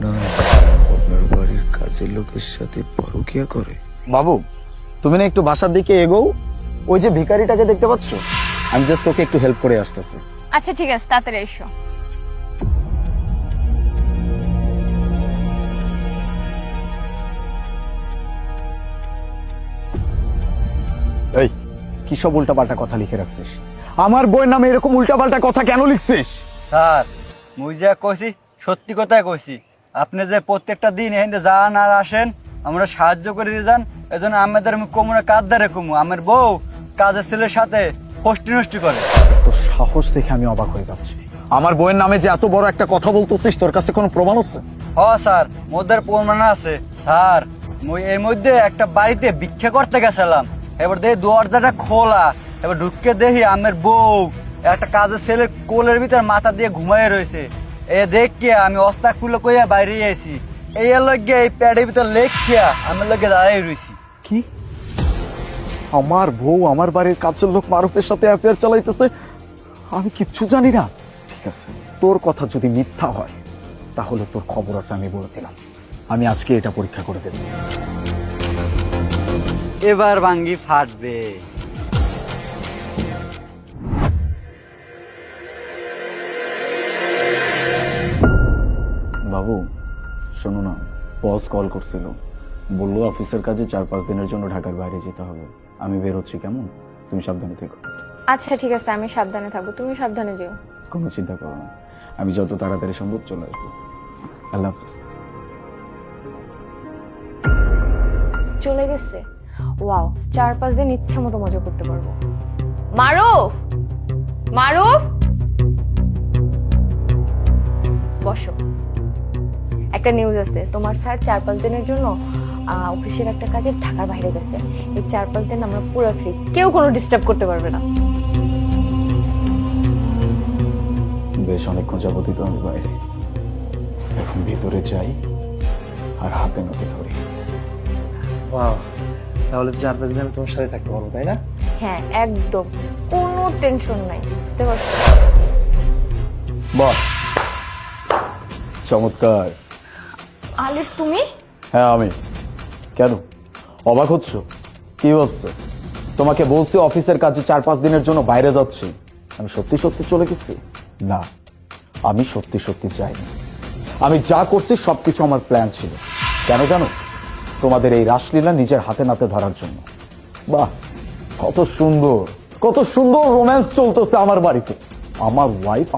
না আপনার বাড়ির কাজের লোকের সাথে পরকিয়া করে? বাবু, তুমি না একটু বাসার দিকে এগোও। ওই যে ভিখারিটাকে দেখতে পাচ্ছ, আমি জাস্ট ওকে একটু হেল্প করে আসতেছি। আচ্ছা ঠিক আছে, তাড়াতাড়ি এসো। এই কি সব উল্টাপাল্টা কথা লিখে রাখছিস? আমার বইয়ের নামে এরকম উল্টাপাল্টা কথা কেন লিখছিস? স্যার মুই যা কইছি সত্যি কথাই কইছি। আপনি যে প্রত্যেকটা দিন এখানে যান আর আসেন, আমরা সাহায্য করে দিয়ে যান, এজন্য আমাদের আমি কমুনা কাজ দাঁড়ে কমু। আমার বউ কাজের ছেলের সাথে ফষ্টি নষ্টি করে। তোর সাহস দেখে আমি অবাক হয়ে যাচ্ছি। আমার বইয়ের নামে যে এত বড় একটা কথা বলতেছিস, তোর কাছে কোনো প্রমাণ আছে? হ স্যার, মোদের প্রমাণ আছে স্যার। মুই এর মধ্যে একটা বাড়িতে ভিক্ষা করতে গেছিলাম, এবার দেখি দরজাটা খোলা, এবার ঢুকে দেখি আমার বউ একটা কাজের ছেলের কোলের ভিতর মাথা দিয়ে ঘুমায় রয়েছে। এ দেখে আমি অস্তা খুলে কইয়া বাইরে আইছি, এই লগে এই প্যাডের ভিতর লেখিয়া আমার লগে দাঁড়াই রয়েছি। কি? আমার বউ আমার বাড়ির কাছের লোক মারুফের সাথে অ্যাফেয়ার চালাইতেছে, আমি কিচ্ছু জানি না? ঠিক আছে, তোর কথা যদি মিথ্যা হয় তাহলে তোর খবর আছে, আমি বলে দিলাম। আমি আজকে এটা পরীক্ষা করে দেব। এবার ভাঙ্গি ফাটবে। বাবু শোনো না, বস কল করছিল, বললো অফিসের কাজে 4-5 দিনের জন্য ঢাকার বাইরে যেতে হবে। আমি বের হচ্ছি, কেমন? তুমি সাবধানে থেকো। আচ্ছা ঠিক আছে, আমি সাবধানে থাকবো, তুমি সাবধানে যেও। কোনো চিন্তা করো না, আমি যত তাড়াতাড়ি সম্ভব চলে আসবো। আল্লাহ হাফিজ। চলে গেছে? ওয়াও, 4-5 দিন ইচ্ছা মতো মজা করতে পারবো। মারুফ, মারুফ, বসো। একটা নিউজ আছে, তোমার স্যার 4-5 দিনের জন্য অফিসের একটা কাজে ঢাকার বাইরে গেছে। এই 4-5 দিন আমরা পুরো ফ্রি, কেউ কোনো ডিস্টার্ব করতে পারবে না। বেশ অনেকক্ষণ যাবতই তো আমি বাইরে, এখন ভিতরে যাই আর হাতে নাতে ধরি। তাহলে 4-5 দিন আমি তোমার সাথে থাকতে পারবো, তাই না? হ্যাঁ একদম, কোনো টেনশন নাই, বুঝতে পারছো? বাহ, চমৎকার। আলিফ তুমি? হ্যাঁ আমি। কেন অবাক হচ্ছ? কি হচ্ছে? তোমাকে বলছি অফিসের কাজে 4-5 দিনের জন্য বাইরে যাচ্ছি, আমি সত্যি সত্যি চলে গেছি? না, আমি সত্যি সত্যি যাইনি। আমি যা করছি সবকিছু আমার প্ল্যান ছিল। কেন জানো? তোমাদের এই রাসলীলা নিজের হাতে নাতে ধরার জন্য। বাহ, কত সুন্দর, কত সুন্দর রোম্যান্স চলতেছে আমার বাড়িতে। আমার ওয়াইফ